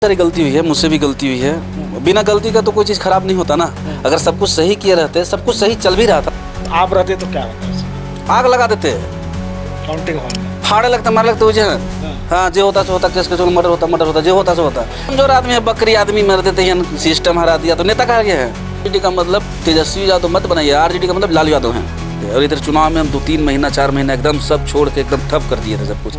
सारी गलती हुई है, मुझसे भी गलती हुई है। बिना गलती का तो कोई चीज़ खराब नहीं होता ना। अगर सब कुछ सही किए रहते, सब कुछ सही चल भी रहा था, आप रहते तो क्या होता है? आग लगा देते, काउंटिंग हॉल में फाड़े लगते, मार लगते मुझे। हाँ, जो होता सो होता, केस के मर्डर होता, जो होता सो होता। कमजोर आदमी है, बकरी आदमी मर देते हैं, सिस्टम हरा दिया तो नेता कहा गया है। आरजेडी का मतलब तेजस्वी यादव मत बनाइए, आरजेडी का मतलब लालू यादव हैं। और इधर चुनाव में हम 2-3 महीना 4 महीना एकदम सब छोड़ के एकदम ठप कर दिए थे सब कुछ।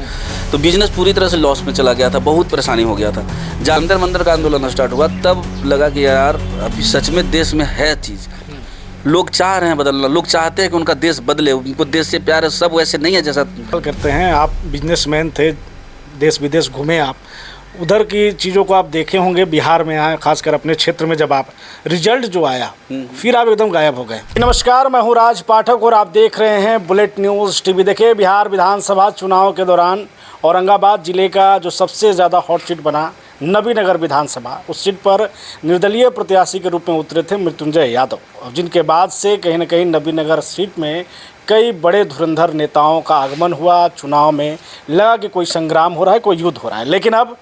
तो बिजनेस पूरी तरह से लॉस में चला गया था, बहुत परेशानी हो गया था। जब मंदिर का आंदोलन स्टार्ट हुआ तब लगा कि यार अभी सच में देश में है चीज़, लोग चाह रहे हैं बदलना, लोग चाहते हैं कि उनका देश बदले, उनको देश से प्यार है। सब वैसे नहीं है जैसा करते हैं। आप बिजनेसमैन थे, देश विदेश घूमे, आप उधर की चीज़ों को आप देखे होंगे। बिहार में आए, खासकर अपने क्षेत्र में जब आप रिजल्ट जो आया फिर आप एकदम गायब हो गए। नमस्कार, मैं हूं राज पाठक और आप देख रहे हैं बुलेट न्यूज़ टीवी। देखिए, बिहार विधानसभा चुनाव के दौरान औरंगाबाद जिले का जो सबसे ज़्यादा हॉट सीट बना नबीनगर विधानसभा, उस सीट पर निर्दलीय प्रत्याशी के रूप में उतरे थे मृत्युंजय यादव, और जिनके बाद से कहीं न कहीं नबीनगर सीट में कई बड़े धुरंधर नेताओं का आगमन हुआ। चुनाव में लगा कि कोई संग्राम हो रहा है, कोई युद्ध हो रहा है। लेकिन अब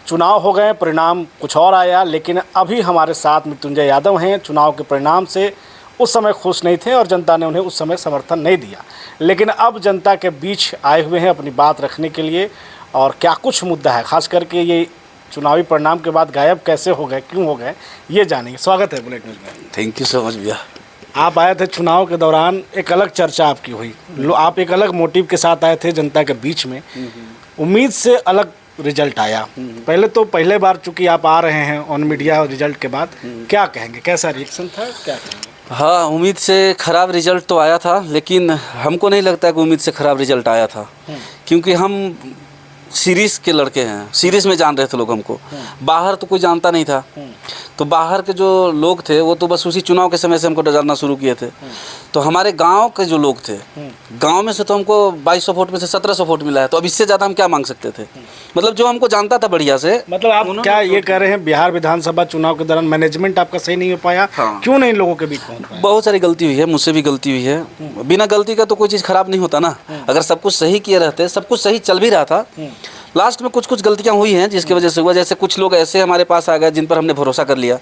चुनाव हो गए, परिणाम कुछ और आया। लेकिन अभी हमारे साथ मृत्युंजय यादव हैं। चुनाव के परिणाम से उस समय खुश नहीं थे और जनता ने उन्हें उस समय समर्थन नहीं दिया, लेकिन अब जनता के बीच आए हुए हैं अपनी बात रखने के लिए। और क्या कुछ मुद्दा है, खास करके ये चुनावी परिणाम के बाद गायब कैसे हो गए, क्यों हो गए, ये जानेंगे। स्वागत है बुलेट न्यूज़ में। थैंक यू सो मच भैया। आप आए थे चुनाव के दौरान, एक अलग चर्चा आपकी हुई, आप एक अलग मोटिव के साथ आए थे जनता के बीच में। उम्मीद से अलग रिजल्ट आया। पहले बार चूंकि आप आ रहे हैं ऑन मीडिया रिजल्ट के बाद, क्या कहेंगे, कैसा रिएक्शन था, क्या कहेंगे? हाँ, उम्मीद से ख़राब रिजल्ट तो आया था, लेकिन हमको नहीं लगता कि उम्मीद से ख़राब रिजल्ट आया था, क्योंकि हम सीरीज़ के लड़के हैं। सीरीज़ में जान रहे थे लोग हमको, बाहर तो कोई जानता नहीं था। तो बाहर के जो लोग थे वो तो बस उसी चुनाव के समय से हमको जानना शुरू किए थे। तो हमारे गांव के जो लोग थे, गांव में से तो हमको 2200 वोट में से 1700 वोट मिला है। तो अब इससे ज़्यादा हम क्या मांग सकते थे? मतलब जो हमको जानता था बढ़िया से। मतलब आप क्या ये कह रहे हैं, बिहार विधानसभा चुनाव के दौरान मैनेजमेंट आपका सही नहीं हो पाया? हाँ। क्यों नहीं लोगों के बीच पहुंच पाया? बहुत सारी गलती हुई है, मुझसे भी गलती हुई है। बिना गलती का तो कोई चीज़ खराब नहीं होता ना। अगर सब कुछ सही किए रहते, सब कुछ सही चल भी रहा था, लास्ट में कुछ गलतियां हुई हैं जिसकी वजह से हुआ। जैसे कुछ लोग ऐसे हमारे पास आ गए जिन पर हमने भरोसा कर लिया।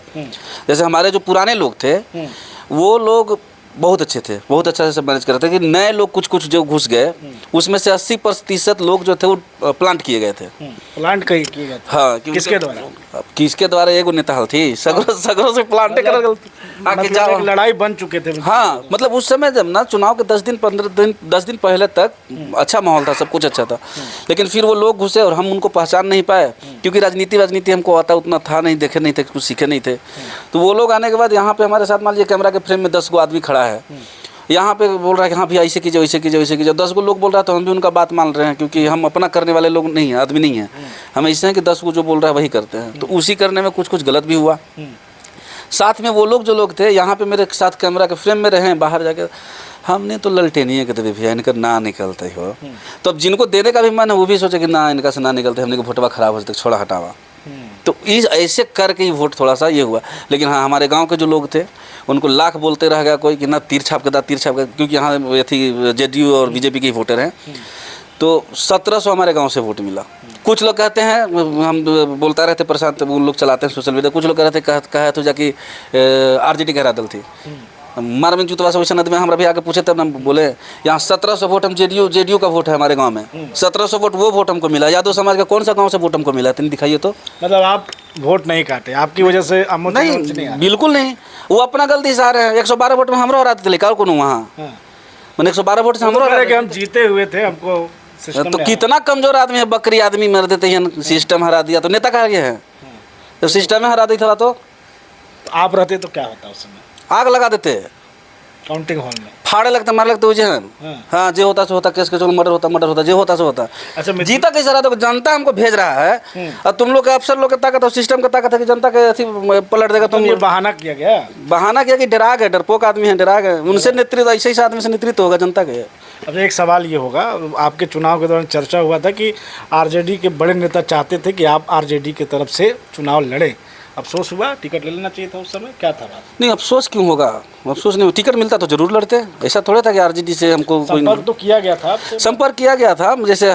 जैसे हमारे जो पुराने लोग थे वो लोग बहुत अच्छे थे, बहुत अच्छा से मैनेज कर रहे थे। कि नए लोग कुछ जो घुस गए, उसमें से 80% लोग जो थे वो प्लांट किए गए थे। प्लांट किए गए? हाँ। किसके द्वारा? किसके द्वारा? एगो नेता हल थी, सगरों से प्लांटे कर मतलब लड़ाई बन चुके थे। हाँ, मतलब उस समय जब ना चुनाव के 10 दिन पहले तक अच्छा माहौल था, सब कुछ अच्छा था। लेकिन फिर वो लोग घुसे और हम उनको पहचान नहीं पाए, क्योंकि राजनीति हमको आता उतना था नहीं, देखे नहीं थे, कुछ सीखे नहीं थे। तो वो लोग आने के बाद यहाँ पे हमारे साथ मान लीजिए कैमरा के फ्रेम में 10 गो आदमी खड़ा है, यहाँ पे बोल रहा है कि हाँ भैया ऐसे कीजिए, वैसे कीजिए, वैसे कीजिए। 10 गो लोग बोल रहा है तो हम भी उनका बात मान रहे हैं, क्योंकि हम अपना करने वाले लोग नहीं हैं, आदमी नहीं हैं। हम ऐसे हैं कि 10 गो जो बोल रहा है वही करते हैं। तो उसी करने में कुछ गलत भी हुआ। साथ में वो लोग जो लोग थे यहाँ पे मेरे साथ कैमरा के फ्रेम में रहे, बाहर जाके हमने तो ललटेनिए के दे भैया इनका ना निकलते हो। तो अब जिनको देने का भी मन है वो भी सोचे कि ना इनका से ना निकलते, हमने को वोटवा खराब हो जाता, छोड़ा हटावा। तो इस ऐसे करके ही वोट थोड़ा सा ये हुआ। लेकिन हाँ, हमारे गांव के जो लोग थे उनको लाख बोलते रह गया कोई कि ना तीर छाप के, क्योंकि यहाँ थी जेडीयू और बीजेपी के वोटर हैं। तो 1700 हमारे गांव से वोट मिला। कुछ लोग कहते हैं, हम बोलता रहते प्रशांत, उन लोग चलाते हैं सोशल मीडिया, कुछ लोग कहते कहा तो जाकि आरजेडी कह रहा दल थी मार में जुतवा से वैसे नद में हमरा भी आके पूछे तब हम बोले यहाँ 1700 वोट हम जेडीयू का वोट है हमारे गांव में। 1700 वोट वो वोट हमको मिला। यादव समाज का कौन सा गांव से वोट हमको मिला? तुम दिखाइए तो। मतलब आप वोट नहीं काटे, आपकी वजह से नहीं, बिल्कुल नहीं। वो अपना गलती से आ रहे हैं। 112 वोट में हमरो हरा थे, क्या कौन वहाँ मैंने 112 वोट से हमरो हम जीते हुए थे, हमको तो कितना कमजोर आदमी है, बकरी आदमी मर देते हैं, सिस्टम हरा दिया तो नेता कहा गया है। तो सिस्टम में हरा दी था तो आप रहते तो क्या होता उस समय? आग लगा देते, काउंटिंग हॉल में फाड़े लगते, मार लगते मुझे। हाँ, जो होता सो होता, केस के मर्डर होता, जो होता सो होता। अच्छा, जीता कैसे रहा? तो जनता हमको भेज रहा है और तुम लोग के अफसर लोग की ताकत और सिस्टम की ताकत है कि जनता के अथी पलट देगा। तुम ये बहाना किया गया, बहाना किया कि डरा गए, डरपोक आदमी है, डरा गए। उनसे नेतृत्व, ऐसे ही आदमी से नेतृत्व होगा जनता के। अब एक सवाल ये होगा, आपके चुनाव के दौरान चर्चा हुआ था कि आरजेडी के बड़े नेता चाहते थे कि आप आरजेडी की तरफ से चुनाव लड़ें, अफसोस हुआ, टिकट ले लेना चाहिए था उस समय, क्या था बात? नहीं, अफसोस क्यों होगा? अफसोस नहीं, टिकट मिलता तो जरूर लड़ते। ऐसा थोड़ा था कि आरजेडी से हमको कोई संपर्क तो किया गया था आपसे? संपर्क किया गया था, जैसे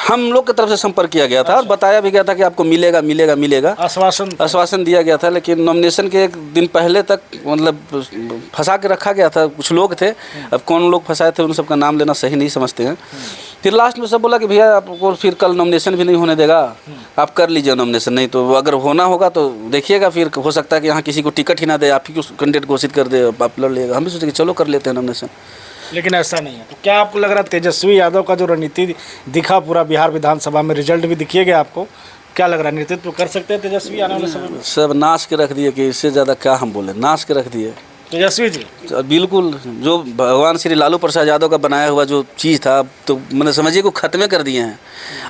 हम लोग की तरफ से संपर्क किया गया था और बताया भी गया था कि आपको मिलेगा मिलेगा मिलेगा, आश्वासन दिया गया था। लेकिन नॉमिनेशन के एक दिन पहले तक मतलब फंसा के रखा गया था। कुछ लोग थे, अब कौन लोग फंसाए थे उन सबका नाम लेना सही नहीं समझते हैं। फिर लास्ट में सब बोला कि भैया आपको फिर कल नॉमिनेशन भी नहीं होने देगा, आप कर लीजिए नॉमिनेशन, नहीं तो अगर होना होगा तो देखिएगा, फिर हो सकता है कि यहाँ किसी को टिकट ही ना दे, आप ही को कैंडिडेट घोषित कर दे, आप लड़ लेगा। हम भी सोचे कि चलो कर लेते हैं नॉमिनेशन। लेकिन ऐसा नहीं है। तो क्या आपको लग रहा है तेजस्वी यादव का जो रणनीति दिखा पूरा बिहार विधानसभा में, रिजल्ट भी दिखिए गया आपको, क्या लग रहा है नेतृत्व कर सकते हैं तेजस्वी आने वाले समय में? सब नाश के रख दिए कि इससे ज़्यादा क्या हम बोले, नाश के रख दिए तेजस्वी जी। बिल्कुल, जो भगवान श्री लालू प्रसाद यादव का बनाया हुआ जो चीज़ था, तो मैंने समझिए को ख़त्म कर दिए हैं।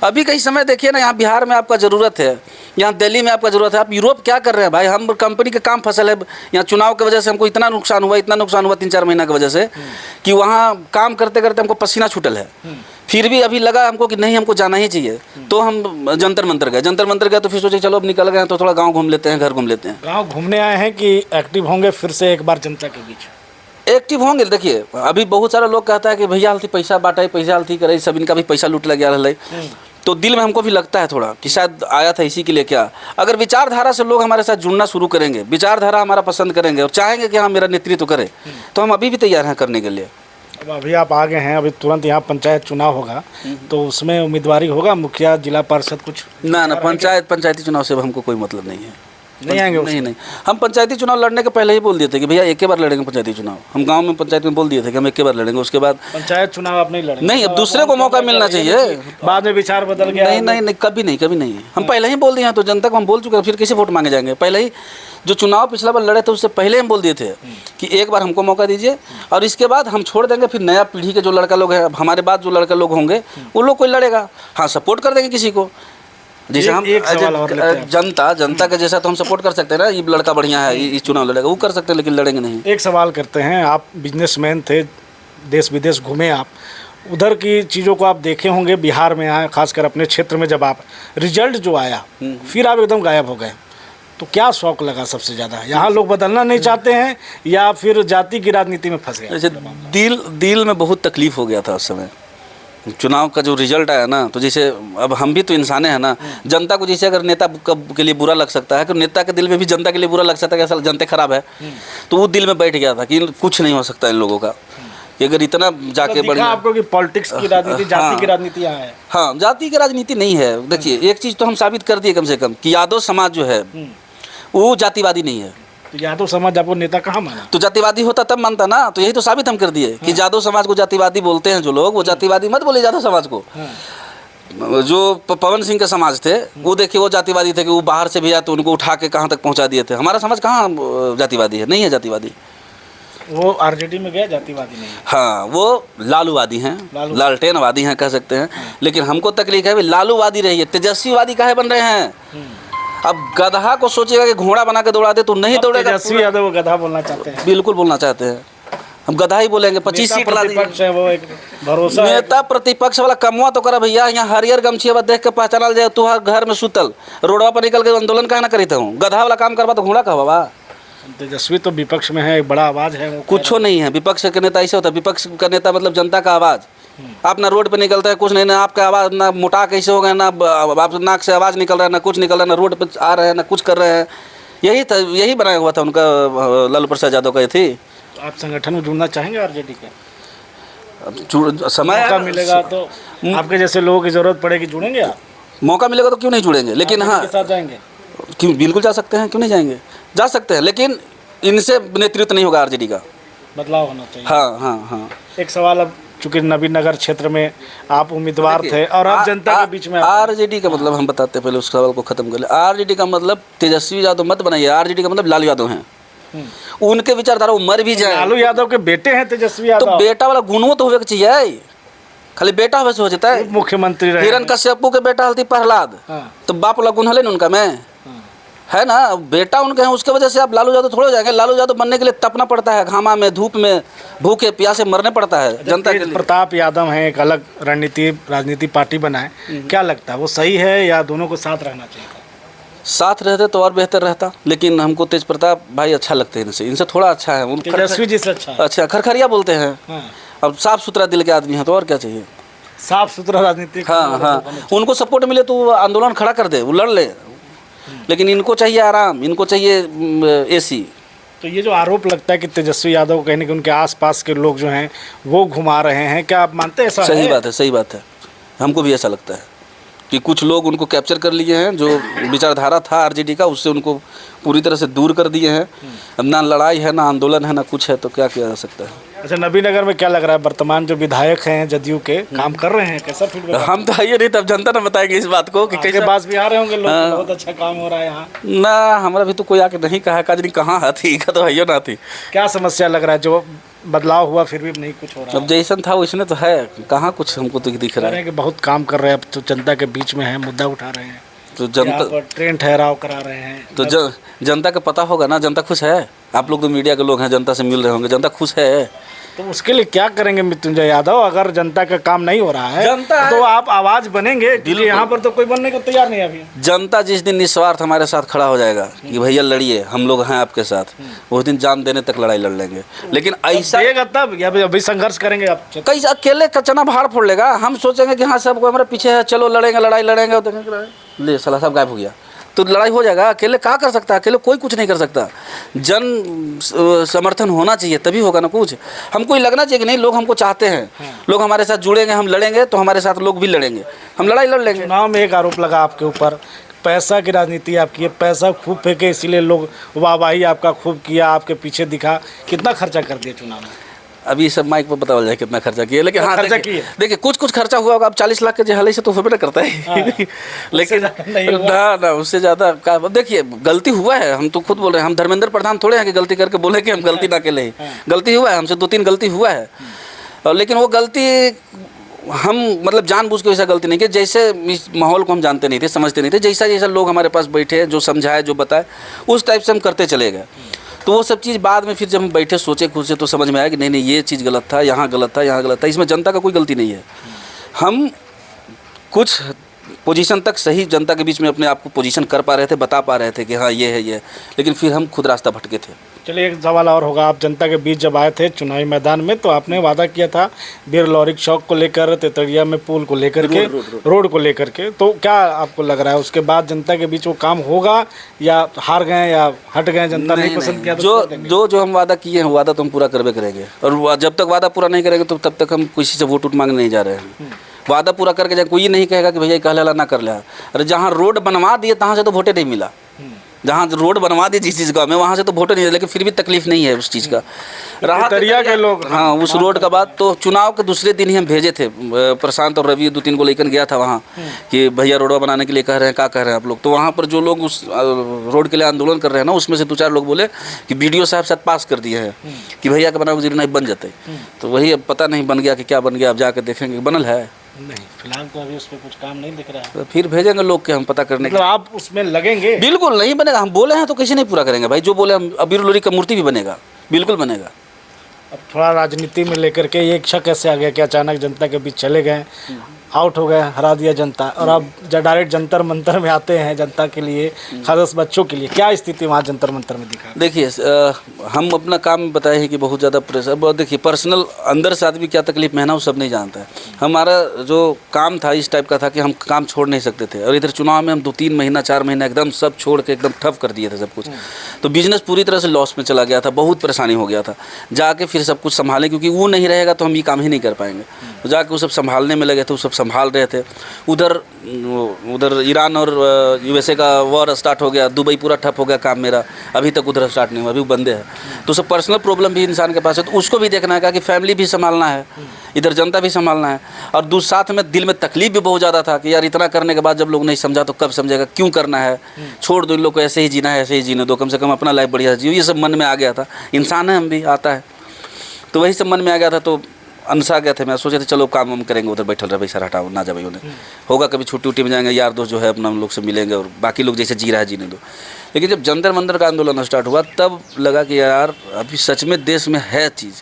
अभी कई समय देखिए ना, यहाँ बिहार में आपका ज़रूरत है, यहाँ दिल्ली में आपका ज़रूरत है, आप यूरोप क्या कर रहे हैं भाई? हम कंपनी के काम फसल है, यहाँ चुनाव की वजह से हमको इतना नुकसान हुआ 3-4 महीना की वजह से कि वहाँ काम करते करते हमको पसीना छूटल है। फिर भी अभी लगा हमको कि नहीं, हमको जाना ही चाहिए, तो हम जंतर मंतर गए। तो फिर सोचे चलो अब निकल गए तो थोड़ा गाँव घूम लेते हैं, घर घूम लेते हैं। गाँव घूमने आए हैं कि एक्टिव होंगे फिर से एक बार जनता के बीच? एक्टिव होंगे। देखिए अभी बहुत सारे लोग कहता है कि भैया हल्थी पैसा बांटा, पैसा हल्थी करे, सब इनका भी पैसा लूट लग गया है। तो दिल में हमको भी लगता है थोड़ा कि शायद आया था इसी के लिए। क्या अगर विचारधारा से लोग हमारे साथ जुड़ना शुरू करेंगे, विचारधारा हमारा पसंद करेंगे और चाहेंगे कि हाँ मेरा नेतृत्व करे, तो हम अभी भी तैयार हैं करने के लिए। अब अभी आप आ गए हैं, अभी तुरंत यहाँ पंचायत चुनाव होगा, तो उसमें उम्मीदवारी होगा, मुखिया, जिला पार्षद कुछ? ना पंचायती चुनाव से हमको कोई मतलब नहीं है। नहीं आएंगे? नहीं, हम पंचायती चुनाव लड़ने के पहले ही बोल दिए थे कि भैया एक ही बार लड़ेंगे पंचायती चुनाव। हम गांव में पंचायत में बोल दिए थे कि हम एक ही बार लड़ेंगे, उसके बाद पंचायत चुनाव आप नहीं लड़ेंगे? नहीं, अब दूसरे को मौका मिलना चाहिए। बाद में विचार बदल गया? नहीं, कभी नहीं। हम पहले ही बोल दिए हैं, तो जनता को हम बोल चुके हैं, फिर कैसे वोट मांगे जाएंगे? पहले ही जो चुनाव पिछला बार लड़े थे उससे पहले हम बोल दिए थे कि एक बार हमको मौका दीजिए और इसके बाद हम छोड़ देंगे। फिर नया पीढ़ी के जो लड़का लोग हैं, हमारे बाद जो लड़का लोग होंगे, वो लोग कोई लड़ेगा, हाँ सपोर्ट कर देंगे किसी को। जैसे हम जनता के जैसा तो हम सपोर्ट कर सकते हैं ना, ये लड़का बढ़िया है, ये चुनाव लड़ेगा, वो कर सकते हैं, लेकिन लड़ेंगे नहीं। एक सवाल करते हैं, आप बिजनेसमैन थे, देश विदेश घूमे आप, उधर की चीज़ों को आप देखे होंगे, बिहार में आए, खासकर अपने क्षेत्र में जब आप रिजल्ट जो आया फिर आप एकदम गायब हो गए, तो क्या शौक लगा सबसे ज़्यादा? यहाँ लोग बदलना नहीं चाहते हैं या फिर जाति की राजनीति में फंस गए? दिल में बहुत तकलीफ हो गया था उस समय चुनाव का जो रिजल्ट आया ना। तो जैसे अब हम भी तो इंसान हैं ना, जनता को जैसे अगर नेता के लिए बुरा लग सकता है, तो नेता के दिल में भी जनता के लिए बुरा लग सकता है कि असल जनता खराब है, तो वो दिल में बैठ गया था कि कुछ नहीं हो सकता इन लोगों का, कि अगर इतना जाके बढ़िया आपको कि पॉलिटिक्स की राजनीति, जाति की राजनीति यहाँ है। हाँ, जाति की राजनीति नहीं है। देखिए एक चीज़ तो हम साबित कर दिए कम से कम कि यादव समाज जो है वो जातिवादी नहीं है। तो यादव समाज आपको नेता कहाँ माना? तो जातिवादी होता तब मानता ना, तो यही तो साबित हम कर दिए कि यादव समाज को जातिवादी बोलते हैं जो लोग, वो जातिवादी मत बोले यादव समाज को। जो पवन सिंह के समाज थे वो देखिए वो जातिवादी थे कि वो बाहर से भेजा तो उनको उठा के कहाँ तक पहुँचा दिए थे। हमारा समाज कहाँ जातिवादी है? नहीं है जातिवादी। वो आरजेडी में गया, जातिवादी नहीं। हाँ, वो लालूवादी हैं, लालटेनवादी हैं कह सकते हैं। लेकिन हमको तकलीफ है, लालूवादी रहिए, तेजस्वीवादी काहे बन रहे हैं? अब गधा को सोचेगा कि घोड़ा बना के दौड़ा दे तो नहीं दौड़ेगा। तेजस्वी यादव गधा बोलना चाहते हैं? बिल्कुल बोलना चाहते हैं, हम गधा ही बोलेंगे। 25 सीट ला दिए। वो एक भरोसा नेता प्रतिपक्ष वाला कमवा तो करा भैया, यहाँ हरियर गमछिया देख के पहचानल जाए तू घर में सुतल, रोडवा पर निकल के आंदोलन कहा ना करीता हूँ। गधा वाला काम करवा तो घोड़ा कहा बाबा। तेजस्वी तो विपक्ष में है, एक बड़ा आवाज़ है। कुछ नहीं है, विपक्ष का नेता ऐसे होता है। विपक्ष का नेता मतलब जनता का आवाज़। आप ना रोड पे निकलते हैं, कुछ नहीं, ना आपका आवाज़, ना मोटा कैसे हो गए, ना आप नाक से आवाज़ निकल रहा है, ना कुछ निकल रहा है, ना रोड पे आ रहे हैं, ना कुछ कर रहे हैं। यही था, यही बनाया हुआ था उनका लालू प्रसाद यादव का थी। आप संगठन में जुड़ना चाहेंगे आरजेडी के? समय मिलेगा तो आपके जैसे लोगों की ज़रूरत पड़ेगी, जुड़ेंगे आप? मौका मिलेगा तो क्यों नहीं जुड़ेंगे, लेकिन हाँ साथ जाएंगे। क्यों, बिल्कुल जा सकते हैं, क्यों नहीं जाएंगे, जा सकते हैं, लेकिन इनसे नेतृत्व नहीं होगा आरजेडी का, बदलाव होना चाहिए। हाँ। एक सवाल, अब चूंकि नबीन नगर क्षेत्र में आप उम्मीदवार थे और आप जनता के बीच में, आरजेडी का मतलब हम बताते हैं, पहले उस सवाल को खत्म कर ले। आरजेडी का मतलब तेजस्वी यादव मत बनाइए, आरजेडी का मतलब लालू यादव हैं। उनके विचारधारा वो मर भी जाए। लालू यादव के बेटे हैं तेजस्वी यादव, तो बेटा वाला गुणों तो होवे के चाहिए, खाली बेटा वैसे हो जाता है। मुख्यमंत्री रहे, हिरण्यकश्यप के बेटा हल्दी प्रहलाद, तो बाप वाला गुण हले न उनका में है ना, बेटा उनके हैं, उसके वजह से आप लालू यादव थोड़े हो जाएंगे। लालू यादव बनने के लिए तपना पड़ता है, घामा में, धूप में, भूखे प्यासे मरने पड़ता है जनता के लिए। प्रताप यादव हैं, एक अलग राजनीति पार्टी बनाए, क्या लगता है वो सही है या दोनों को साथ रहना चाहिए? साथ रहते तो और बेहतर रहता, लेकिन हमको तेज प्रताप भाई अच्छा लगते हैं इनसे थोड़ा अच्छा है। तेजस्वी जी से अच्छा है। अच्छा, खरखरिया बोलते हैं। हाँ। अब साफ सुथरा दिल के आदमी है तो और क्या चाहिए। साफ सुथरा राजनीति। हाँ हाँ, उनको सपोर्ट मिले तो वो आंदोलन खड़ा कर दे, वो लड़ ले, लेकिन इनको चाहिए आराम, इनको चाहिए एसी। तो ये जो आरोप लगता है कि तेजस्वी यादव को कहीं ना कहीं उनके आसपास के लोग जो हैं वो घुमा रहे हैं, क्या आप मानते हैं ऐसा सही है? बात है, सही बात है। हमको भी ऐसा लगता है कि कुछ लोग उनको कैप्चर कर लिए हैं, जो विचारधारा था आरजेडी का उससे उनको पूरी तरह से दूर कर दिए हैं। अब ना लड़ाई है, ना आंदोलन है, ना कुछ है, तो क्या किया जा सकता है। अच्छा, नबीनगर में क्या लग रहा है, वर्तमान जो विधायक हैं जदयू के काम कर रहे हैं, कैसा फीडबैक? हम तो आइए नहीं, तब जनता ना बताएंगे इस बात को कि आपके कैसे। पास भी आ रहे होंगे लोग, बहुत अच्छा काम हो रहा है यहाँ। ना हमारा भी तो कोई आके नहीं कहा, काजनी कहाँ हाथी का तो है ना थी। क्या समस्या लग रहा है, जो बदलाव हुआ फिर भी नहीं कुछ हो रहा अब जैसन था वैसने तो है, कहाँ कुछ हमको तो दिख रहा है है। कि बहुत काम कर रहे हैं, अब तो जनता के बीच में है, मुद्दा उठा रहे हैं, तो यहाँ जनता पर ट्रेन ठहराव करा रहे हैं, तो जनता का पता होगा ना, जनता खुश है। आप लोग तो मीडिया के लोग हैं, जनता से मिल रहे होंगे, जनता खुश है। तो उसके लिए क्या करेंगे मृत्युंजय यादव? अगर जनता का काम नहीं हो रहा है तो आप आवाज बनेंगे, क्योंकि यहाँ पर तो कोई बनने को तैयार नहीं है अभी। जनता जिस दिन निस्वार्थ हमारे साथ खड़ा हो जाएगा कि भैया लड़िए, हम लोग हैं आपके साथ, उस दिन जान देने तक लड़ाई लड़ लेंगे। लेकिन ऐसा तब या अभी संघर्ष करेंगे आप? कई अकेले कचना भाड़ फोड़ लेगा। हम सोचेंगे कि हाँ सबको हमारे पीछे है, चलो लड़ेंगे, लड़ाई लड़ेंगे, ले साला सब गायब हो गया, तो लड़ाई हो जाएगा। अकेले क्या कर सकता है, अकेले कोई कुछ नहीं कर सकता। जन समर्थन होना चाहिए तभी होगा ना कुछ। हमको ये लगना चाहिए कि नहीं, लोग हमको चाहते हैं, लोग हमारे साथ जुड़ेंगे, हम लड़ेंगे तो हमारे साथ लोग भी लड़ेंगे, हम लड़ाई लड़ लेंगे। चुनाव में एक आरोप लगा आपके ऊपर, पैसा की राजनीति आपकी है, पैसा खूब फेंके इसीलिए लोग वाहवाही आपका खूब किया, आपके पीछे दिखा। कितना खर्चा कर दिया चुनाव में? अभी सब माइक पर पता चल जाए कितना खर्चा किया, लेकिन हाँ खर्चा किया, देखिए कुछ खर्चा हुआ होगा। अब 40 लाख के जहाले से तो होबे ना करता है। लेकिन ना उससे ज़्यादा का देखिए गलती हुआ है, हम तो खुद बोल रहे हैं, हम धर्मेंद्र प्रधान थोड़े हैं कि गलती करके बोले कि हम गलती ना अकेले ही। गलती हुआ है, हमसे 2-3 गलती हुआ है, और लेकिन वो गलती हम मतलब जानबूझ के वैसा गलती नहीं की। जैसे इस माहौल को हम जानते नहीं थे, समझते नहीं थे, जैसा जैसा लोग हमारे पास बैठे, जो समझाए, जो बताए, उस टाइप से हम करते चले गए। तो वो सब चीज़ बाद में फिर जब हम बैठे सोचे खुद से तो समझ में आया कि नहीं नहीं ये चीज़ गलत था, यहाँ गलत था, यहाँ गलत था। इसमें जनता का कोई गलती नहीं है। हम कुछ पोजीशन तक सही जनता के बीच में अपने आप को पोजीशन कर पा रहे थे, बता पा रहे थे कि हाँ ये है ये, लेकिन फिर हम खुद रास्ता भटके थे। चलिए एक सवाल और होगा, आप जनता के बीच जब आए थे चुनावी मैदान में तो आपने वादा किया था बीर लॉरिक चौक को लेकर, तेतरिया में पुल को लेकर के, रोड को लेकर के, तो क्या आपको लग रहा है उसके बाद जनता के बीच वो काम होगा या हार गए या हट गए, जनता नहीं पसंद किया? जो हम वादा किए हैं वादा तो हम पूरा करबे करेंगे, और जब तक वादा पूरा नहीं करेंगे तो तब तक हम किसी से वोट मांगने नहीं जा रहे हैं। वादा पूरा करके जाए, कोई नहीं कहेगा कि भैया कहला ना कर लिया। अरे जहाँ रोड बनवा दिए तहाँ से तो वोटे नहीं मिला, जहाँ रोड बनवा दी जिस चीज़ का हमें वहाँ से तो वोटर नहीं है, लेकिन फिर भी तकलीफ नहीं है उस चीज़ का। तेतरिया के लोग हाँ उस रोड का बात तो चुनाव के दूसरे दिन ही हम भेजे थे, प्रशांत और रवि 2-3 को लेकर गया था वहाँ कि भैया रोड बनाने के लिए कह रहे हैं, क्या कह रहे हैं आप लोग। तो वहाँ पर जो लोग उस रोड के लिए आंदोलन कर रहे हैं ना, उसमें से 2-4 लोग बोले कि BDO साहब साथ पास कर दिए हैं कि भैया का बना नहीं बन जाते। तो वही अब पता नहीं बन गया कि क्या बन गया, अब जाकर देखेंगे बनल है नहीं। फिलहाल तो अभी उस पर कुछ काम नहीं दिख रहा है, तो फिर भेजेंगे लोग के हम पता करने के। आप उसमें लगेंगे? बिल्कुल नहीं बनेगा, हम बोले हैं तो कैसे नहीं पूरा करेंगे भाई। जो बोले हम, बीर लोरिक का मूर्ति भी बनेगा, बिल्कुल बनेगा। अब थोड़ा राजनीति में लेकर के ये इच्छा कैसे आ गया कि अचानक जनता के बीच चले गए, आउट हो गए, हरा दिया जनता, और अब डायरेक्ट जंतर मंतर में आते हैं जनता के लिए, खास बच्चों के लिए? क्या स्थिति वहाँ जंतर मंतर में दिखा? देखिए हम अपना काम बताए हैं कि बहुत ज़्यादा प्रेशर, देखिए पर्सनल अंदर से आदमी क्या तकलीफ में है ना वो सब नहीं जानता है। हमारा जो काम था इस टाइप का था कि हम काम छोड़ नहीं सकते थे, और इधर चुनाव में हम 2-3 महीना 4 महीना एकदम सब छोड़ के एकदम ठप कर दिए थे सब कुछ। तो बिजनेस पूरी तरह से लॉस में चला गया था, बहुत परेशानी हो गया था। जाके फिर सब कुछ संभालें, क्योंकि वो नहीं रहेगा तो हम ये काम ही नहीं कर पाएंगे। तो जाके वो सब संभालने में लगे थे, वो सब संभाल रहे थे। उधर ईरान और USA का वॉर स्टार्ट हो गया, दुबई पूरा ठप हो गया काम मेरा, अभी तक उधर स्टार्ट नहीं हुआ, अभी बंदे हैं। तो सब पर्सनल प्रॉब्लम भी इंसान के पास है, तो उसको भी देखना है कि फैमिली भी संभालना है, इधर जनता भी संभालना है, और साथ में दिल में तकलीफ भी बहुत ज़्यादा था कि यार इतना करने के बाद जब लोग नहीं समझा तो कब समझेगा, क्यों करना है, छोड़ दो इन लोग को, ऐसे ही जीना है, ऐसे ही जीने दो, कम से कम अपना लाइफ बढ़िया जियो। ये सब मन में आ गया था, इंसान है हम भी, आता है, तो वही सब मन में आ गया था। तो अनसा गया थे, मैं सोचे थे चलो काम हम करेंगे, उधर बैठल रहे, पैसा हटाओ ना जा भाई उन्हें, होगा कभी छुट्टी उट्टी में जाएंगे, यार दोस्त जो है अपना हम लोग से मिलेंगे, और बाकी लोग जैसे जी रहा है जीने दो। लेकिन जब जंतर मंतर का आंदोलन स्टार्ट हुआ तब लगा कि यार अभी सच में देश में है चीज़,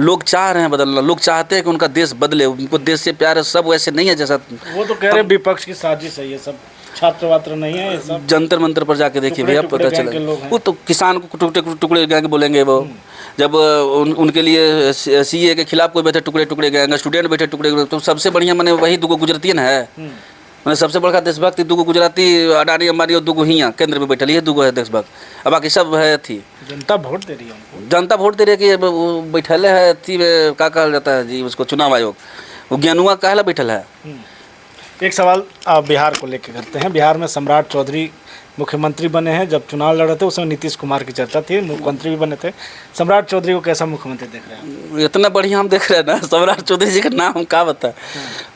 लोग चाह रहे हैं बदलना, लोग चाहते हैं कि उनका देश बदले, उनको देश से प्यार है, सब वैसे नहीं है जैसा वो तो कह रहे हैं विपक्ष की साजिश है ये सब। छात्र वात्र नहीं है ये सब? जंतर मंतर पर जाके देखिए भैया, टुकड़े पता गैंग चला। के लोग हैं। वो तो किसान को टुकड़े टुकड़े गैंग बोलेंगे वो। जब उनके लिए सीए के खिलाफ कोई बैठे टुकड़े टुकड़े गैंग, स्टूडेंट बैठे टुकड़े, तो सबसे बढ़िया मैंने वही दुगो गुजरती है। मैंने सबसे बड़का देशभक्त दुगो गुजराती, अडानी अंबानी, और दुगो हियाँ केंद्र में बैठल, ये दुगो है देशभक्त। अब बाकी सब है थी। जनता वोट दे रही है उनको। जनता वोट दे रही है कि अब वो बैठल है थी में, क्या कहा जाता है जी उसको, चुनाव आयोग, वो ज्ञानुआ काहला बैठल है। एक सवाल आप बिहार को लेकर करते हैं। बिहार में सम्राट चौधरी मुख्यमंत्री बने हैं। जब चुनाव लड़ रहे थे उस समय नीतीश कुमार की चर्चा थी, मुख्यमंत्री भी बने थे। सम्राट चौधरी को कैसा मुख्यमंत्री देख रहे हैं? इतना बढ़िया हम देख रहे हैं ना, सम्राट चौधरी जी का नाम हम क्या बता,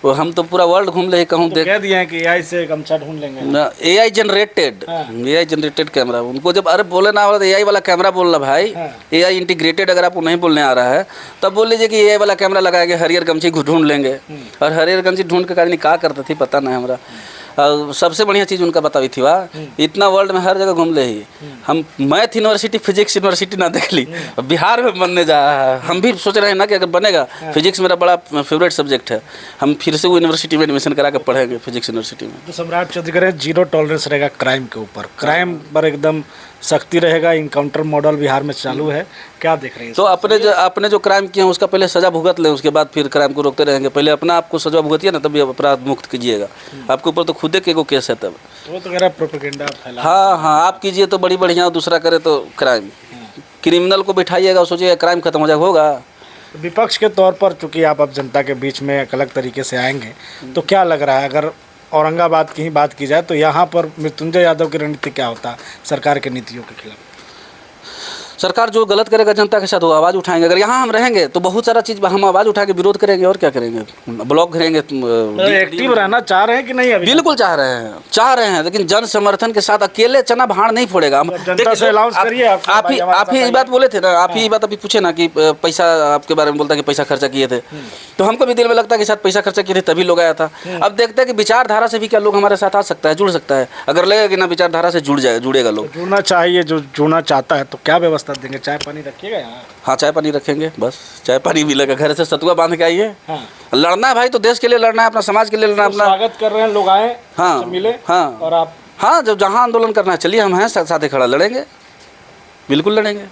वो हम तो पूरा वर्ल्ड घूम ले कहूँ तो देख। कह दिए हैं कि एआई से गमछा ढूंढ लेंगे। ना एआई जनरेटेड कैमरा, उनको जब अरे बोले ना हो तो एआई वाला कैमरा बोलना भाई, एआई इंटीग्रेटेड अगर आपको नहीं बोलने आ रहा है तब बोल लीजिए कि एआई वाला कैमरा लगाएंगे, हरियर गमछी ढूंढ लेंगे। और हरियर गमछी ढूंढ के कारण क्या करते थे पता नहीं हमारा। सबसे बढ़िया चीज़ उनका बताई थी वाह, इतना वर्ल्ड में हर जगह घूम ले ही। हम मैथ यूनिवर्सिटी फिजिक्स यूनिवर्सिटी ना देख ली, बिहार में बनने जा रहा है। हम भी सोच रहे हैं ना कि अगर बनेगा, फिजिक्स मेरा बड़ा फेवरेट सब्जेक्ट है, हम फिर से वो यूनिवर्सिटी में एडमिशन करा कर पढ़ेंगे फिजिक्स यूनिवर्सिटी में। तो सम्राट चौधरी कह रहे हैं 0 टॉलरेंस रहेगा क्राइम के ऊपर, क्राइम पर एकदम सख्ती रहेगा। इनकाउंटर मॉडल बिहार में चालू है, क्या देख रहे हैं? तो अपने जो क्राइम किए हैं उसका पहले सजा भुगत लें, उसके बाद फिर क्राइम को रोकते रहेंगे। पहले अपना आपको सजा भुगतिए ना, तभी अपराध मुक्त कीजिएगा। आपके ऊपर तो खुदे के एगो केस है तब। वो तो कह रहा है प्रोपेगेंडा फैला। हाँ, आप कीजिए तो बड़ी बढ़िया, दूसरा करे तो क्राइम। क्रिमिनल को बिठाइएगा, सोचिएगा क्राइम खत्म हो जाएगा, होगा। विपक्ष के तौर पर चूंकि आप अब जनता के बीच में एक अलग तरीके से आएंगे, तो क्या लग रहा है अगर औरंगाबाद की ही बात की जाए तो यहाँ पर मृत्युंजय यादव की रणनीति क्या होता सरकार की नीतियों के खिलाफ? सरकार जो गलत करेगा जनता के साथ वो आवाज़ उठाएंगे। अगर यहाँ हम रहेंगे तो बहुत सारा चीज़ हम आवाज़ उठा के विरोध करेंगे, और क्या करेंगे, ब्लॉक करेंगे। एक्टिव रहना चाह रहे हैं कि नहीं? अभी बिल्कुल चाह रहे हैं, लेकिन जन समर्थन के साथ अकेले चना भाड़ नहीं फोड़ेगा। जनता से अनाउंस करिए। आप ही ये बात बोले थे ना, आप ही ये बात अभी पूछे ना कि पैसा आपके बारे में बोलता कि पैसा खर्चा किए थे, तो हमको भी दिल में लगता है कि शायद पैसा खर्चा किए थे तभी लोग आया था। अब देखते हैं कि विचारधारा से भी क्या लोग हमारे साथ आ सकता है, जुड़ सकता है। अगर लगेगा कि ना विचारधारा से जुड़ेगा लोग, जुड़ना चाहिए, जो जुड़ना चाहता है तो क्या व्यवस्था देंगे? चाय पानी रखिएगा यहाँ? हाँ, चाय पानी रखेंगे, बस चाय पानी मिलेगा। घर से सतुआ बांध के आइए। हाँ। लड़ना है भाई तो देश के लिए लड़ना है, अपना समाज के लिए लड़ना है, अपना स्वागत कर रहे हैं लोग, आए हाँ मिले। हाँ, और आप? हाँ, जब जहाँ आंदोलन करना है चलिए, हम हैं साथ ही खड़ा, लड़ेंगे, बिल्कुल लड़ेंगे।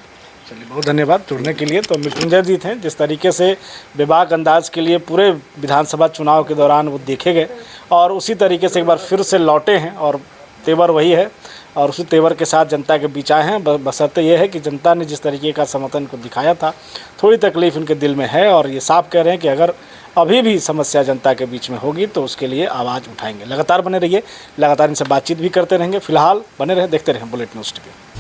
चलिए, बहुत धन्यवाद जुड़ने के लिए। तो मृत्युंजय जी थे, जिस तरीके से बेबाक अंदाज के लिए पूरे विधानसभा चुनाव के दौरान वो देखे गए और उसी तरीके से एक बार फिर से लौटे हैं, और तेवर वही है और उसी तेवर के साथ जनता के बीच आए हैं। बशर्ते ये है कि जनता ने जिस तरीके का समर्थन को दिखाया था, थोड़ी तकलीफ़ उनके दिल में है और ये साफ कह रहे हैं कि अगर अभी भी समस्या जनता के बीच में होगी तो उसके लिए आवाज़ उठाएंगे। लगातार बने रहिए, लगातार इनसे बातचीत भी करते रहेंगे। फिलहाल बने रहें, देखते रहें बुलेटिन न्यूज़ टीवी।